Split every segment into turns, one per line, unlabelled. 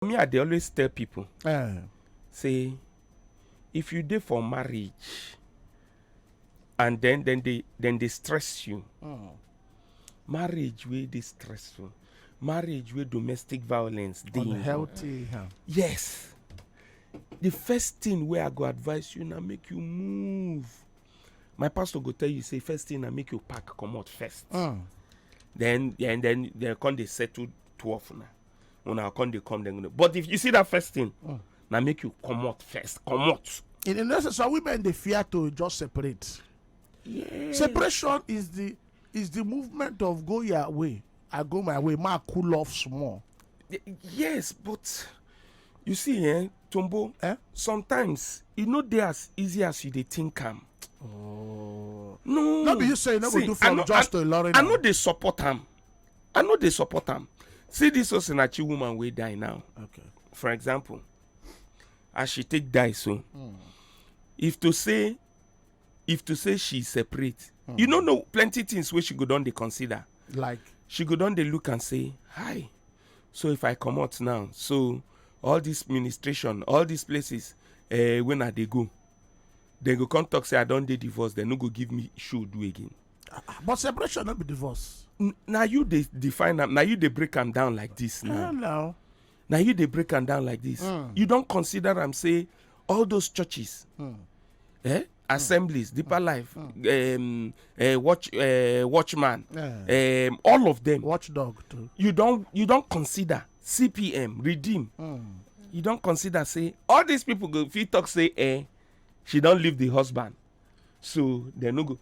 Me, I dey always tell people, say, if you dey for marriage, and then they stress you, marriage wey dey stressful, marriage wey domestic violence dey
unhealthy.
Yes, the first thing wey I go advise you na make you move. My pastor go tell you say first thing na make you pack comot first. Then they come dey settle 12 now. Una come dey come then. But if you see that first thing, now make you comot first. Comot.
In the necessary, some women they fear to just separate.
Yes.
Separation is the movement of go your way. I go my way. Ma cool off small.
Yes, but you see, Tombo, sometimes it not dey as easy as you dey think am.
Oh.
No.
No, be you say you no go do from just to Lauren.
I know they support am. See this Osinachi woman wey die now.
Okay.
For example, as she take die so, if to say she separate, you know plenty things where she go don dey consider.
Like
she go don dey look and say, hi. So if I come out now, so all this ministration, all these places, when I they go come talk say I don't dey divorce, they no go give me show do again.
But separation not be divorce.
Now you they define them. Now you they break them down like this now.
No.
Now you they break them down like this. You don't consider them say all those churches, assemblies, deeper life, watchman, all of them.
Watchdog too.
You don't consider CPM, redeem. You don't consider say all these people go if you talk say she don't leave the husband, so they no go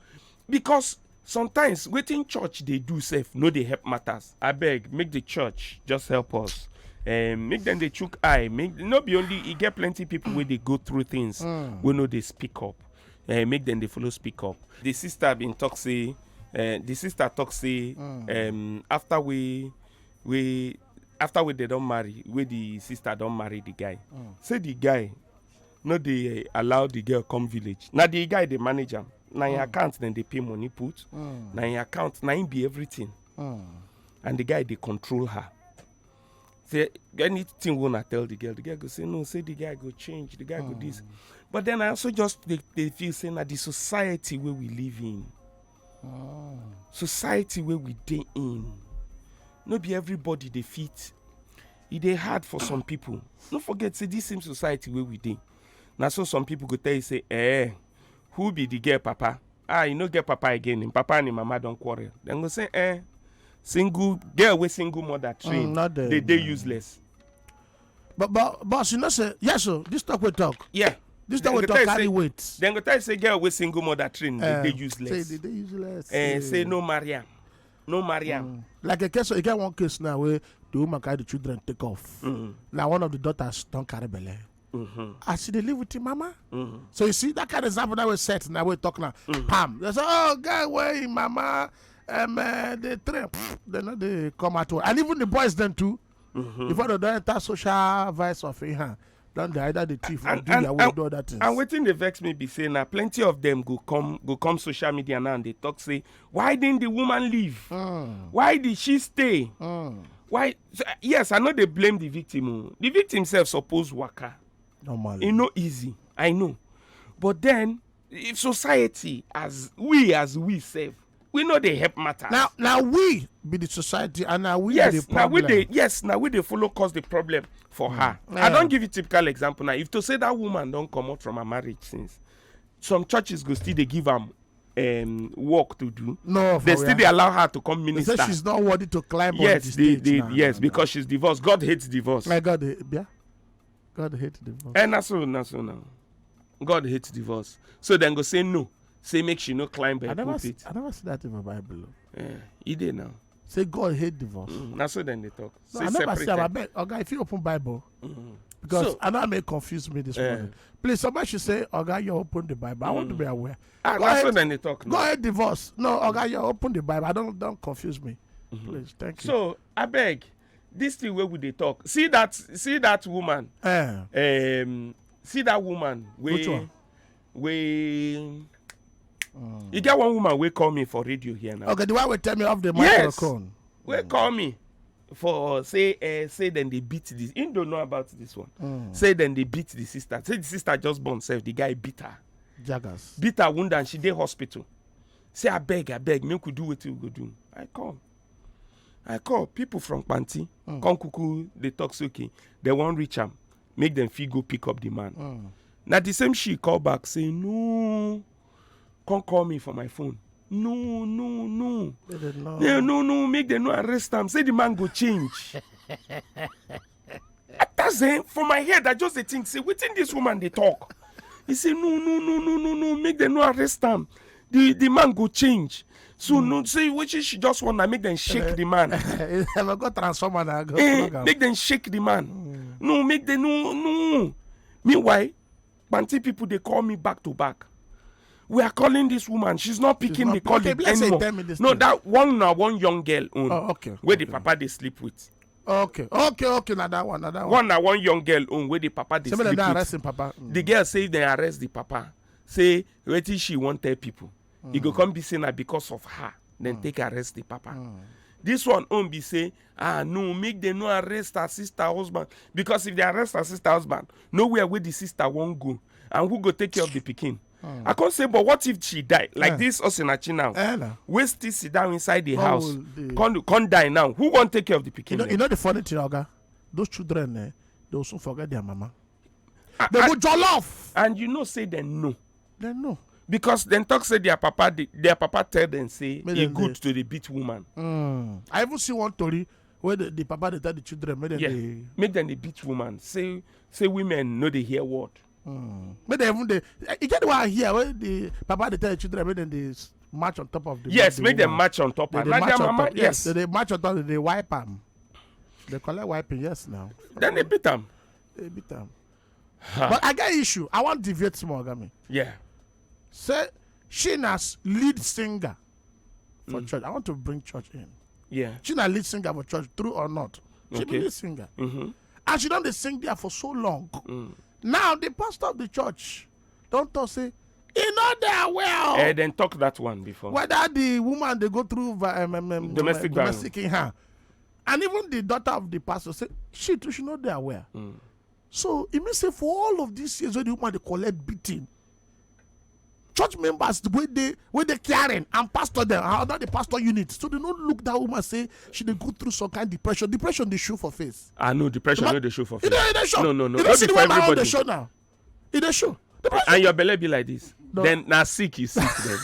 because. Sometimes waiting church they do safe, no they help matters. I beg, make the church just help us. Make them they chook eye. Make not be only you get plenty people where they go through things. We know they speak up. Make them they follow speak up. The sister been talk say. After we they don't marry, where the sister don't marry the guy. Say the guy, no they allow the girl come village. Now the guy they manage him. Now in account then they pay money put. Now in account now be everything. And the guy they control her. Say anything wanna tell the girl go say no, say the guy go change, the guy go this. But then I also just they feel saying that the society where we live in. Society where we dey in. No be everybody they fit. It dey hard for some people. Don't forget say this same society where we dey. Now so some people go tell you say who be the girl papa? You no get papa again. And papa and mama don't quarrel. Then go say, single girl with single mother train. They useless.
But you know say yes, so this talk we talk.
Yeah.
This talk we talk carry weight.
Then go tell you say girl with single mother train. They useless.
Say they useless.
Say no Mariam. No Mariam.
Like a case, you get one case now where the woman carry the children take off. Now one of the daughters don't carry belly. I see they live with your mama. So you see that kind of example that we set now we talk now. Pam. They say, oh guy, where mama they train. They know they come at all. And even the boys then too. Before they don't enter social vice of then they either the thief or do their way do other things.
And waiting they vex me be saying now plenty of them go come social media now and they talk say, why didn't the woman leave? Why did she stay? Why? Yes, I know they blame the victim. The victim self suppose waka.
Normally.
It's not easy, I know. But then, if society, as we save, we know they help matters.
Now we be the society, and now we
yes,
be the problem.
Now we they follow cause the problem for her. I don't give you typical example now. If to say that woman don't come out from a marriage since, some churches go still they give them work to do.
No,
they still they allow her to come minister.
They say she's not worthy to climb on the stage.
Because she's divorced. God hates divorce.
My God, yeah. God hates divorce.
And that's so now. God hates divorce. So then go say no. Say make she no climb by pulpit.
I never see that in my Bible.
He did now.
Say God hates divorce.
That's so then they talk.
No, I never see that. Okay, if you open Bible, because I know I may confuse me this morning. Please, somebody should say, okay, you open the Bible. I want to be aware.
That's so then they talk.
Go ahead, divorce. No, okay, you open the Bible. don't confuse me. Please, thank you.
So I beg. This thing where would they talk? See that woman. See that woman.
Which one?
You get one woman will call me for radio here now.
Okay, the one will tell me off the microphone.
Will call me. for say then they beat this. You don't know about this one. Say then they beat the sister. Say the sister just born self. The guy beat her.
Jaggers.
Beat her wound and she dey hospital. Say I beg, make we do what we go do. I call people from Panti. Come kuku, they talk so okay. They won't reach him. Make them feel go pick up the man. Now the same she call back say no. Come call me for my phone. No. No. Make them no arrest him. Say the man go change. That's it. For my head, I just think say within this woman they talk. He say no. Make them no arrest him. The man go change. So no say which she just wanna make them shake the man.
I go transformer now.
Make them shake the man. No, make them no. Meanwhile, Banti people they call me back to back. We are calling this woman. She's not picking the call anymore. No, that one young girl own.
Oh, okay.
Where the papa they sleep with.
Okay. Now that one.
One young girl own where the papa they sleep with.
Arresting papa.
The girl say they arrest the papa. Say wetin she won't tell people. He go come be saying that because of her. Then take arrest the papa. This one won't be say, no, make them no arrest her sister husband. Because if they arrest her sister husband, nowhere where the sister won't go. And who go take care of the pikin? I can't say, but what if she die? Like this Osinachi now. We still sit down inside the house. Can't die now. Who won't take care of the pikin?
You know the funny thing, Oga? Those children, they will soon forget their mama. They go jollof.
And you know, say they no.
They know.
Because then talk say their papa tell them say he good to the beat woman.
I even see one story where the papa they tell the children
make them the beat woman. Say women know they hear word.
But they even you get what I hear where the papa they tell the children make them they march on top of the
yes, make them march on top.
Like their mama, yes, they march on top. They wipe them. They collect wiping. Yes, now.
Then they beat them.
But I got issue. I want to deviate small, Gami.
Yeah.
Say she as lead singer for church. I want to bring church in.
Yeah.
She na lead singer for church, true or not? She be lead singer. And she don't sing there for so long. Now the pastor of the church don't talk say, you know they well.
Then talk that one before.
Whether the woman they go through domestic in her. And even the daughter of the pastor say, she too, she know they are aware. So it means say for all of these years when the woman they collect beating, church members the way they caring and pastor them not the pastor unit, so they don't look that woman say she they go through some kind of depression they show for face.
No depression no they show for face.
They show.
No
you don't see the one on the show now. They show.
And your belly be like this. No. Then now sick you sick then.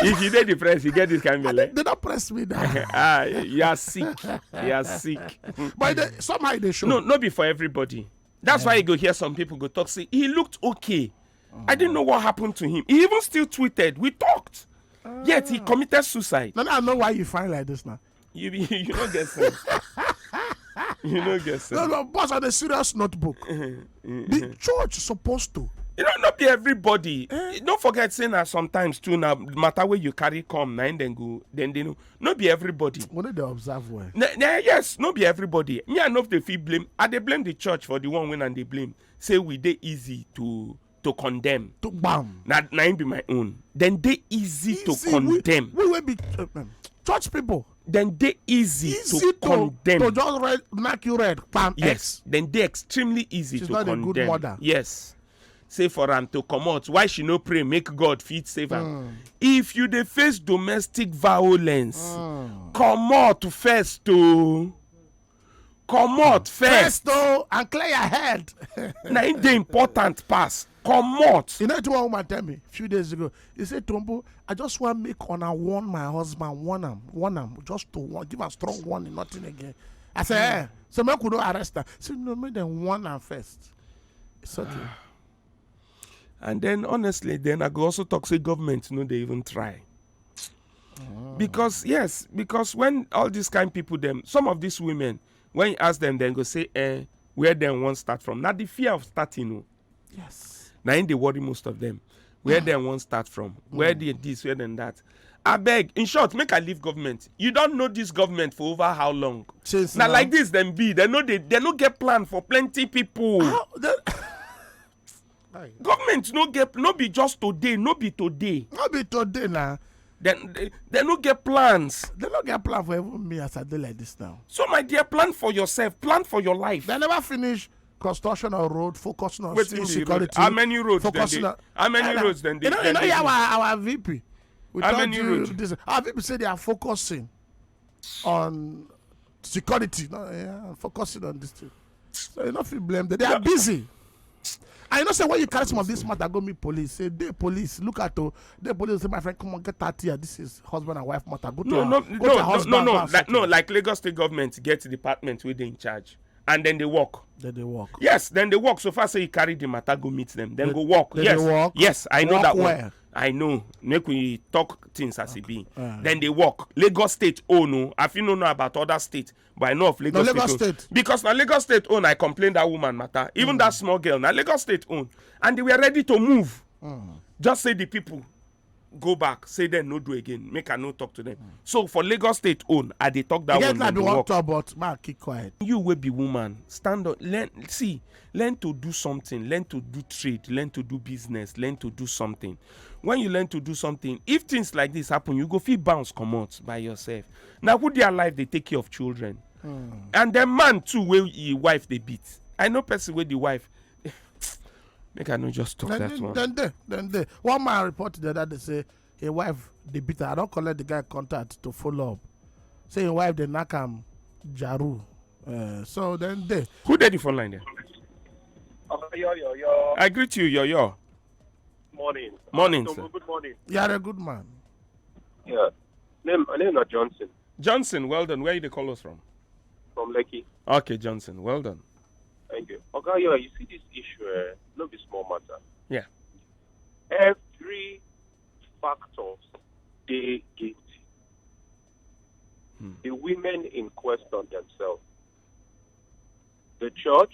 If you get depressed, you get this kind of belly.
They don't press me now.
You are sick. You are sick.
But somehow they show.
No, not be for everybody. That's why you go hear some people go talk say he looked okay. I didn't know what happened to him. He even still tweeted. We talked. Yet he committed suicide.
Now I know why you find like this now.
You don't get sense. You don't get sense.
No, boss, on a serious notebook. The church is supposed to.
You know, not be everybody. Don't forget saying that sometimes too. Now, matter where you carry come, now and then go, then they know. Not be everybody.
What they observe well?
Yes, not be everybody. Me, I know if they feel blame. They blame the church for the one when and they blame. Say we they easy to condemn.
To bam.
Now be my own. Then they easy to condemn.
We will be church people.
Then they easy to condemn.
To just knock you red. Bam.
Yes.
X.
Then they extremely easy
She's
to
not
condemn.
A good mother.
Yes. Say for am to come out. Why she no pray? Make God fit save am. If you dey face domestic violence, come out first to. Come out first
and clear your head.
Now it the important pass. Come out.
You know what one woman tell me a few days ago? He said, Tombo, I just want to make on warn my husband, warn him, just to give a strong warning, nothing again. I said, so I could not arrest her. So no, make them warn her first. It's okay.
And then honestly, then I go also talk say government, they even try. Because when all these kind of people, some of these women, when you ask them, then go say, where them want start from. Now the fear of starting,
yes.
Now in they worry most of them. Where them want start from. Where they this, where then that. I beg, in short, make I leave government. You don't know this government for over how long. Now like this, them be. They no get plan for plenty people. Government no be just today, no be today.
No be today now.
Then they no get plans.
They don't get plan for even me as I do like this now.
So my dear, plan for yourself, plan for your life.
They never finish construction or road, focusing on
Wetin the
security.
road? How many roads then
focusing
they?
on,
How many roads then they?
You know,
then they do?
our VP. We
How
told
many
you
roads?
this. Our VP said they are focusing on security. No, yeah, focusing on this thing. So you don't feel blame them. They are busy. And you know, say when you carry some of this matter, go meet police. Say, they police, look at the police. Say, my friend, come on, get 30 here. This is husband and wife matter. Go to your husband.
Like Lagos State government get department where they in charge, and then they work.
Then they walk.
Yes, then they work. So far, say you carry the matter, go meet them. Then go walk.
Then
Yes,
they walk.
yes, I know
Walk
that
where?
one. I know. Make we talk things as it be. Then they walk. Lagos State own. No, I feel no know about other states, but I know of Lagos,
Lagos
State.
State.
Because now Lagos State own, I complained that woman matter. Even that small girl, now Lagos State own, and they were ready to move. Just say the people go back, say them no do again. Make I no talk to them. So for Lagos State own, I they talk that
You
one.
get like
then
be
they
one
walk.
talk, but man, keep quiet.
You will be woman. Stand up. Learn to do something. Learn to do trade. Learn to do business. Learn to do something. When you learn to do something, if things like this happen, you go feel bounce come out by yourself. Now, who their life they take care of children, and the man too where your wife they beat. I know person where the wife. Make I no just talk that one.
Then they. One man reported that they say a wife they beat her. I don't collect the guy contact to follow up. Say a wife they knock him jaru. So then they.
Who did the phone line there?
Yo.
I greet you, yo.
Morning.
Morning,
So,
sir.
good morning.
You are a good man.
Yeah. My name is Johnson
Johnson, well done. Where you they call us from?
from Lekki.
Okay, Johnson, well done.
Thank you. Okay, yo, you see this issue, not be small matter.
Yeah.
Every factors they guilty. The women in question themselves. The church,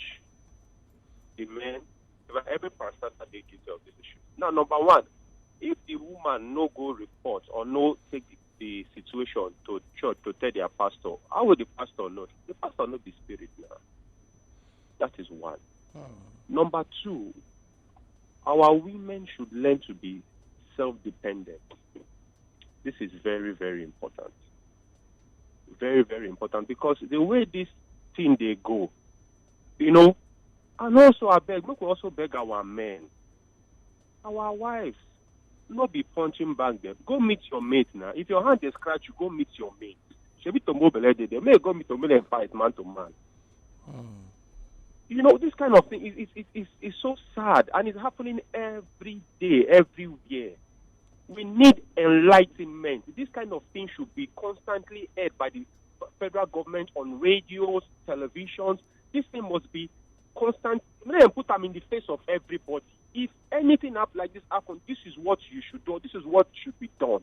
the men, every person that they guilty of this issue. Now, number one, if the woman no go report or no take the situation to church to tell their pastor, how will the pastor know? The pastor know the spirit now. That is one. Number two, our women should learn to be self-dependent. This is very, very important. Very, very important, because the way this thing they go, you know, and also I beg, we could also beg our men, our wives, not be punching back them. Go meet your mate now. If your hand is scratched, you go meet your mate. Shebi to mobile they may go meet to mobile and fight man to man. You know, this kind of thing is so sad, and it's happening every day, everywhere. We need enlightenment. This kind of thing should be constantly aired by the federal government on radios, televisions. This thing must be constant. Put them in the face of everybody. If anything like this happens, this is what you should do. This is what should be done.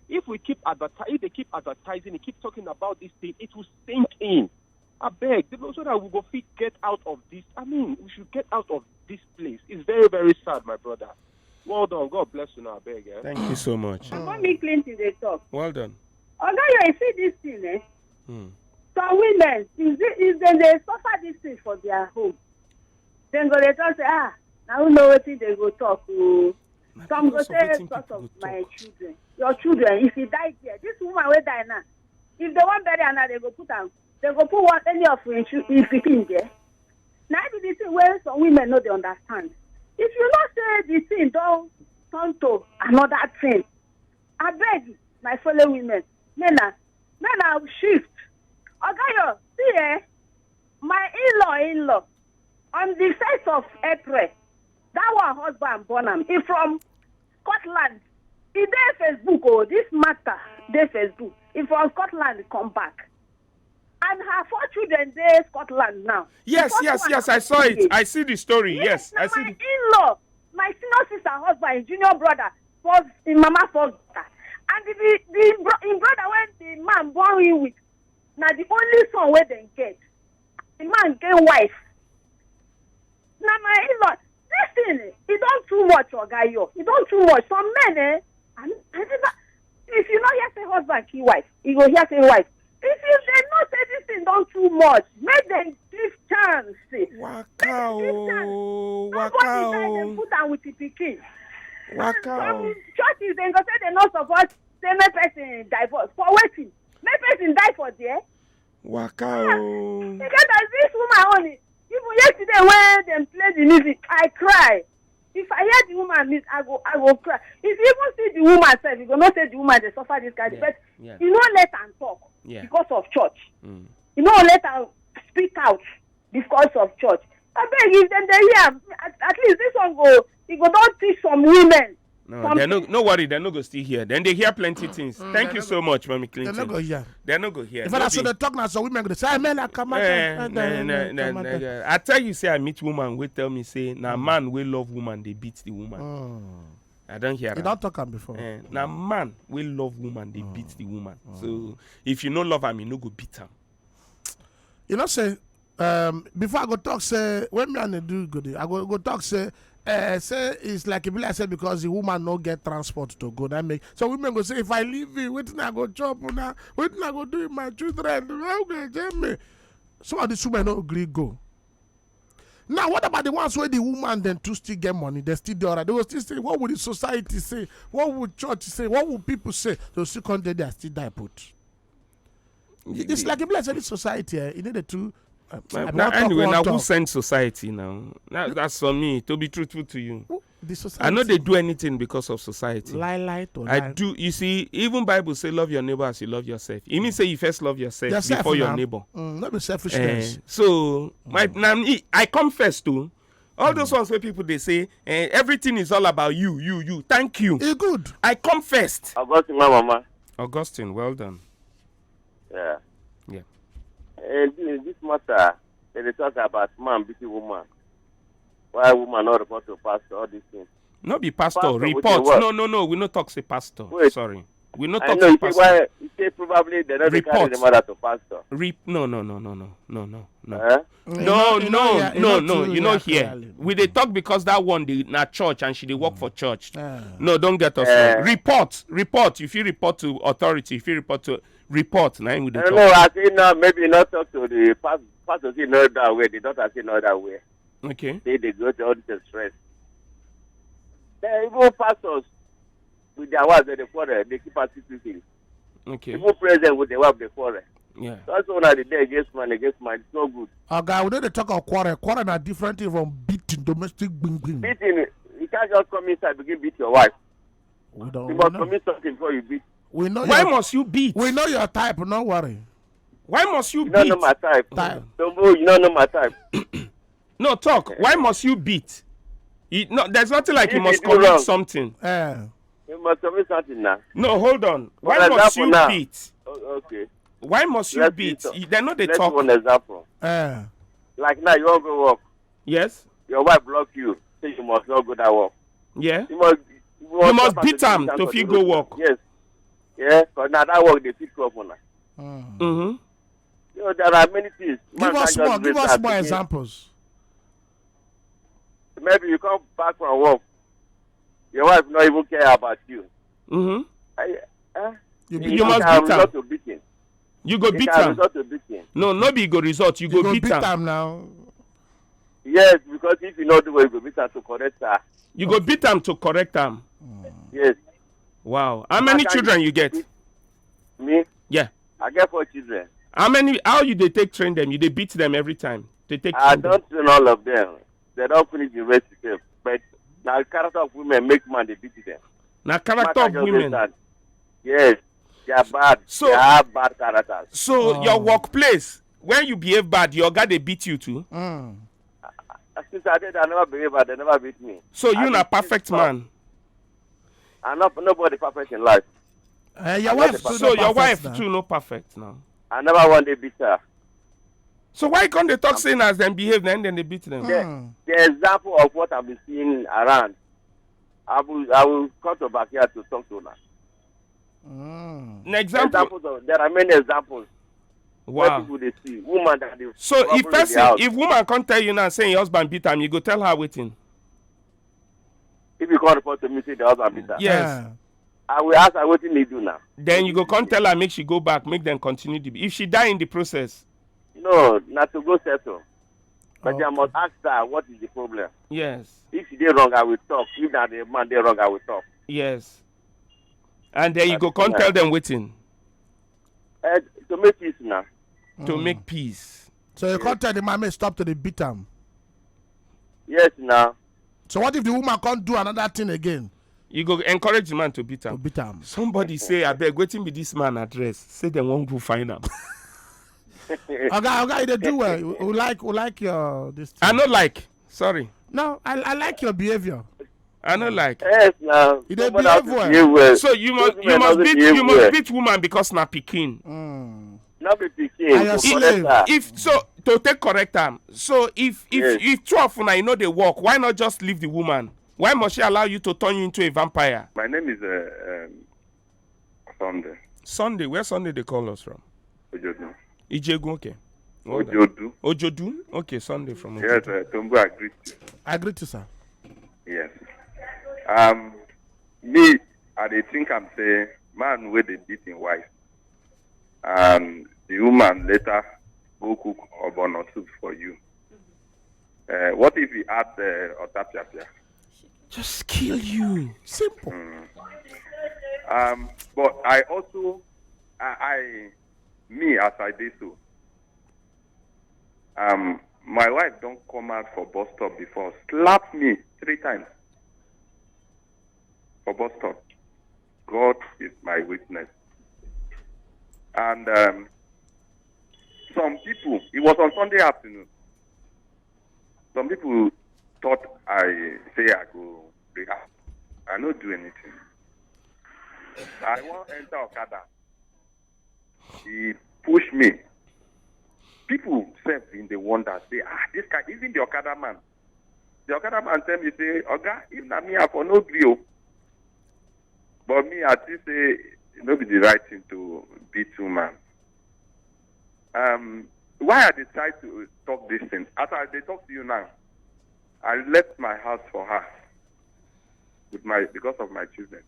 If we keep if they keep advertising, they keep talking about this thing, it will sink in. I beg, so that we will get out of this. I mean, we should get out of this place. It's very, very sad, my brother. Well done. God bless you now, I beg. Eh?
Thank you so much.
Mommy Clinton, they talk.
Well done.
You see this thing, eh? Some women, if they suffer this thing for their home, then go they talk say, now you know what they go talk. Some go say, because of my children. Your children, if he died here, this woman will die now. If they want bury her, they go put them. They go put one any of if in there. Now the thing where some women know they understand. If you not say the thing don't turn to another thing, I beg my fellow women, men are shift. Okay, see, my in-law, on the 1st of April, that one husband born him. He from Scotland. He there Facebook, this matter, there Facebook. He from Scotland, come back. And her 4 children there Scotland now.
Yes, I saw it. I see the story. Yes, I see.
My in-law, my senior sister husband, his junior brother, was in mama for and the brother when the man born him with, now the only son where they get, the man get wife. Now my in-law, this thing, it don't too much, Ogayo. It don't too much. Some men, I never, if you not hear say husband kill wife, you go hear say wife. If you they not say this thing don't too much, make them give chance.
Waka o.
Nobody die, they put them with the pikin.
Waka
Some
o.
churches, they go say they not support say make person divorce for wetin? Make person die for there.
Waka.
Because as this woman only, even yesterday when them play the music, I cry. If I hear the woman music, I go cry. If you even see the woman self, you go not say the woman they suffer this kind. But you don't let them talk because of church. You don't let them speak out because of church. I beg if them they hear, at least this one go. It go don't teach some women.
No, they're no worry, they're not go still here. Then they hear plenty things. Thank you so much, Mommy Clinton.
They're not go here.
They're not go here.
If I say they talk now, so women go say, "Man, I come out."
I tell you, say I meet woman, we tell me say, now man will love woman, they beat the woman. I don't hear.
You don't talk am before.
Now man will love woman, they beat the woman. So if you no love am, you no go beat am.
You know, say before I go talk, say when me and they do good, I go talk, say it's like I said because the woman no get transport to go. That make so women go say if I leave you, wetin I go chop now? Wetin I go do with my children? How can tell me? Some of these women no agree go. Now what about the ones where the woman then to still get money? They still do alright. They will still say, what would the society say? What would church say? What would people say? They will still come there, they still die put. It's like a blessed society. You need the two.
Anyway, now who sends society now? That's for me. To be truthful to you,
the society.
I know they do anything because of society.
Lie.
I do. You see, even Bible say love your neighbor as you love yourself. It means say you first love yourself before your neighbor.
Not be selfishness.
So I come first too. All those ones where people they say everything is all about you. Thank you.
It's good.
I come first.
Augustine, my mama.
Augustine, well done.
Yeah.
Yeah.
And this matter, they talk about man beating woman. Why woman not report to pastor, all these things.
Not be pastor report. No. We not talk say pastor.
Wait.
Sorry. We not talk say pastor.
Why, you say probably they not carry the matter to pastor.
No.
Eh?
No. You know here. We they talk because that one they na church and she they work for church. No, don't get us wrong. Report. If you report to authority, if you report to now we
I don't know. I think now maybe not talk to the pastor. See no that way. The daughter see no that way.
Okay.
They go to all this stress. Even pastors with their wives they quarrel. They keep us secrecy.
Okay.
Even president with their wife they quarrel.
Yeah.
That's one of the day against man. It's no good.
Guy, we don't talk of quarrel. Quarrel are different from beating, domestic bing.
Beating, you can't just come inside and begin beat your wife. You must commit something before you beat.
We know
why must you beat?
We know your type, no worry.
Why must you beat?
You don't know my type. You don't know my type.
No, talk. Why must you beat? There's nothing like you must commit something.
You must commit something now.
No, hold on. Why must you beat?
Okay.
Why must you beat? They know they talk.
Let's one example. Like now, you want to go work.
Yes.
Your wife block you. Say you must not go that work.
Yeah.
You must
beat them to fit go work.
Yes. Yeah, because now that work they fit go for now.
Mm-hmm.
You know, there are many things.
Give us more examples.
Maybe you come back from work. Your wife not even care about you.
Mm-hmm. You must beat them. You go beat them. No, nobody go resort. You go beat them
now.
Yes, because if you not do it, you go beat them to correct her.
You go beat them to correct them.
Yes.
Wow. How many children you get?
Me?
Yeah.
I get 4 children.
How you they take train them? You they beat them every time.
I don't train all of them. They don't finish the rest of them. But now character of women make man they beat them.
Now character of women.
Yes. They are bad. They have bad characters.
So your workplace, when you behave bad, your guy they beat you too.
Since I did, I never behave bad. They never beat me.
So you're not perfect man.
I'm not nobody perfect in life.
Your wife
too no perfect now.
I never want to beat her.
So why can't they talk saying as them behave then they beat them?
The example of what I've been seeing around, I will come to back here to talk to her.
An example.
There are many examples.
Wow.
People they see woman that they
so if woman can't tell you now saying your husband beat him, you go tell her Wetin.
If you can't report to me, say the husband beat her.
Yes.
I will ask her Wetin they do now.
Then you go come tell her make she go back, make them continue if she die in the process.
No, not to go settle. But I must ask her what is the problem.
Yes.
If she did wrong, I will talk. If not the man did wrong, I will talk.
Yes. And then you go come tell them Wetin.
To make peace now.
To make peace.
So you can't tell the man stop to the beat him.
Yes, now.
So what if the woman can't do another thing again?
You go encourage the man to beat him.
To beat him.
Somebody say, I beg, Wetin be this man address? Say they won't go find him.
Okay, they do well. We like your this thing.
I not like. Sorry.
No, I like your behavior.
I not like.
Yes, now.
You dey behave well.
So you must beat woman because na pikin.
Not be pikin.
If so to take correct am. So if 12 now you know they work, why not just leave the woman? Why must she allow you to turn you into a vampire?
My name is Sunday.
Sunday, where Sunday they call us from?
Ojodu.
Ijegu, okay.
Ojodu.
Ojodu? Okay, Sunday from Ojodu.
Yes, Tombo, I agree to you.
I agree to sir.
Yes. Me, I dey think I'm say man where they beat him wife. And the woman later go cook ogbono soup for you. What if he add otapia?
Just kill you. Simple.
But I also, me as I did so, my wife don't come out for bus stop before, slap me 3 times for bus stop. God is my witness. And some people, it was on Sunday afternoon, some people thought I go rehab. I don't do anything. I want to enter Okada. He pushed me. People said in the wonder, say, this guy, even the Okada man. The Okada man tell me, say, Oga, if not me, I for no grill. But me, I think say, it not be the right thing to beat woman. Why I decide to talk this thing? As they talk to you now, I left my house for her because of my children.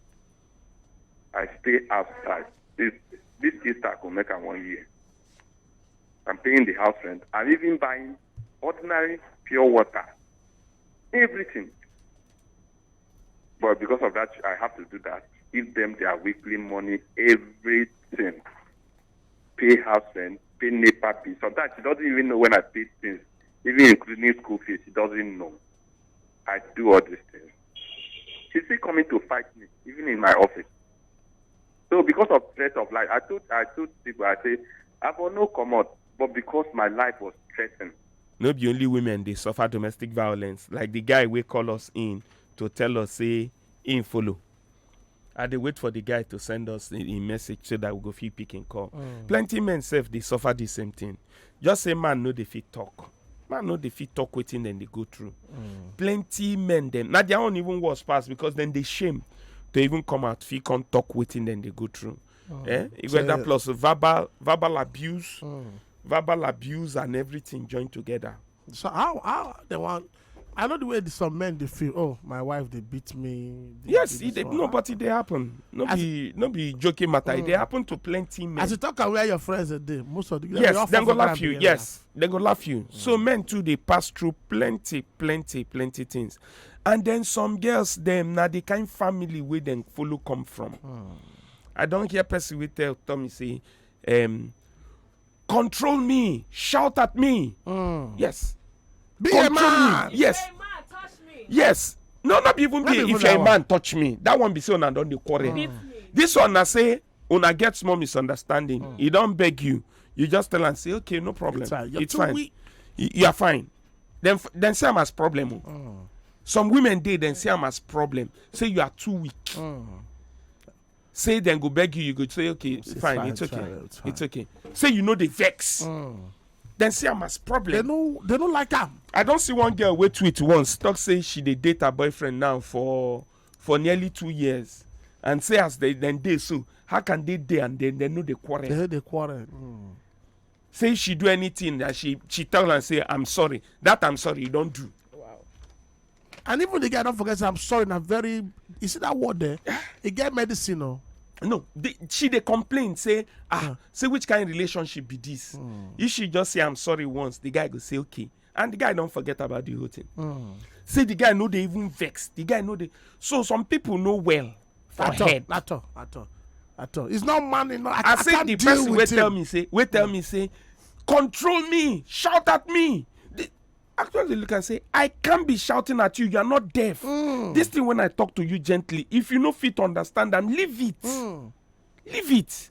I stay outside. This Easter will make her 1 year. I'm paying the house rent. I'm even buying ordinary pure water. Everything. But because of that, I have to do that. Give them their weekly money, everything. Pay house rent, pay NEPA fees. Sometimes she doesn't even know when I pay things, even including school fees. She doesn't know. I do all these things. She's still coming to fight me, even in my office. So because of threat of life, I told people, I say, I will no come out, but because my life was threatened.
No be only women, they suffer domestic violence. Like the guy we call us in to tell us, say, in follow. I dey wait for the guy to send us a message so that we go fit pick and call. Plenty men self they suffer the same thing. Just say man no dey fit talk. Man no dey fit talk wetin dem dey go through. Plenty men them. Now their own even worse pass because then they shame to even come out fit come talk wetin dem dey go through. Whether plus verbal abuse, and everything joined together.
So how they want? I know the way some men they feel. Oh, my wife they beat me.
Yes, but it they happen. No be joking matter. They happen to plenty men.
As you talk where your friends are there, most of the
yes, they go laugh you. Yes, they go laugh you. So men too they pass through plenty things, and then some girls them now the kind family where them follow come from. I don't hear person will tell Tommy say, control me, shout at me. Yes.
Be a man.
Yes.
Be a man, touch me.
Yes. No, not even be if a man touch me. That one be say una don dey quarrel. This one I say una get small misunderstanding. He don't beg you. You just tell and say, okay, no problem. It's fine. You are fine. Then say I'm as problem. Some women then say I'm as problem. Say you are too weak. Say then go beg you. You go say okay, it's fine. It's okay. It's okay. Say you know the vex. Then say I'm as problem.
They don't like them.
I don't see one girl wait tweet once talk say she dey date her boyfriend now for nearly 2 years and say as they so how can they and then they know they quarrel.
They quarrel.
Say she do anything that she tell and say I'm sorry. That I'm sorry you don't do.
Wow. And even the guy don't forget say I'm sorry. Now very you see that word there. He get medicine no.
No, she they complain say say which kind of relationship be this? If she just say I'm sorry once, the guy go say okay, and the guy don't forget about the whole thing. Say the guy know they even vex. The guy know they. So some people know well for head.
At all. At all. It's not man enough. I
say
can't
the
deal
person
with
will
him.
tell me say, control me, shout at me. Actually, look and say, I can't be shouting at you. You are not deaf. This thing when I talk to you gently, if you no fit understand them, leave it. Leave it.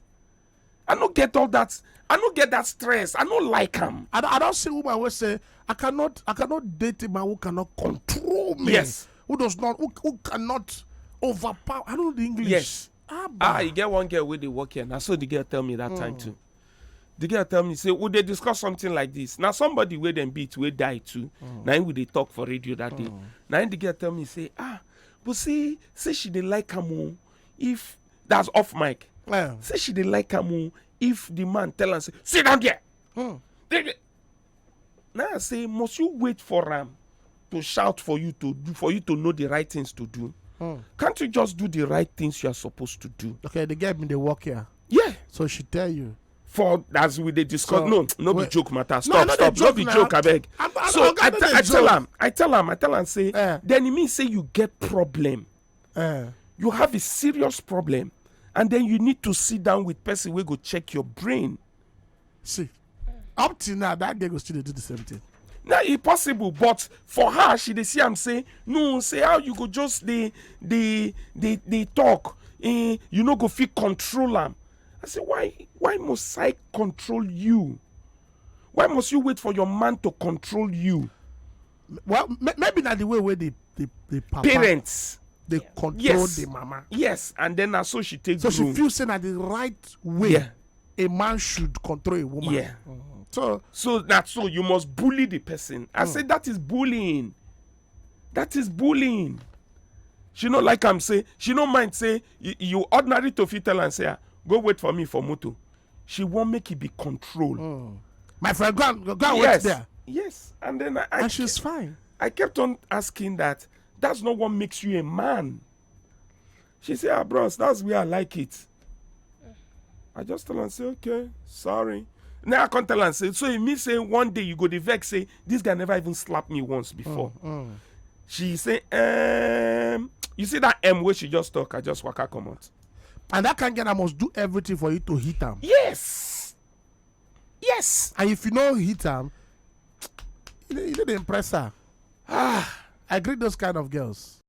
I don't get all that. I don't get that stress. I don't like him.
I don't see woman will say, I cannot date a man who cannot control me.
Yes.
Who cannot overpower. I don't know the English.
Yes. You get one girl where they work here. Now, so the girl tell me that time too. The girl tell me, say, would they discuss something like this? Now, somebody where them beat, where die too. Now, would they talk for radio that day? Now, the girl tell me, say, but say she didn't like him. If that's off mic. Say she didn't like him. If the man tell her, say, sit down there. Now, I say, must you wait for him to shout for you to know the right things to do? Can't you just do the right things you are supposed to do?
Okay, they gave me the work here.
Yeah.
So she tell you.
For as we they discuss, no be joke matter. Stop,
no
be joke, I beg. So I tell him, say, then it means say you get problem. You have a serious problem, and then you need to sit down with person where go check your brain.
See, up till now that girl go still do the same thing.
Now it's possible, but for her, she they see am say, no, say how you go just they talk, you no go fit control am. I say, why must I control you? Why must you wait for your man to control you?
Well, maybe not the way where the papa,
parents
they control the mama.
Yes, and then now so she takes.
So she feels saying that the right way a man should control a woman.
Yeah.
So
that's so you must bully the person. I say that is bullying. That is bullying. She not like I'm say. She don't mind say you ordinary to fit tell and say. Go wait for me for moto. She won't make it be control.
My friend, go and wait there.
Yes, and then
and she's fine.
I kept on asking that. That's not what makes you a man. She said, bros, that's where I like it. I just tell her and say, okay, sorry. Now I can't tell her and say, so it means say one day you go the vex say, this guy never even slapped me once before. She say, you see that where she just talk, I just waka come out.
And that kind of girl must do everything for you to hit him.
Yes.
And if you don't hit him, you didn't impress her. I greet those kind of girls.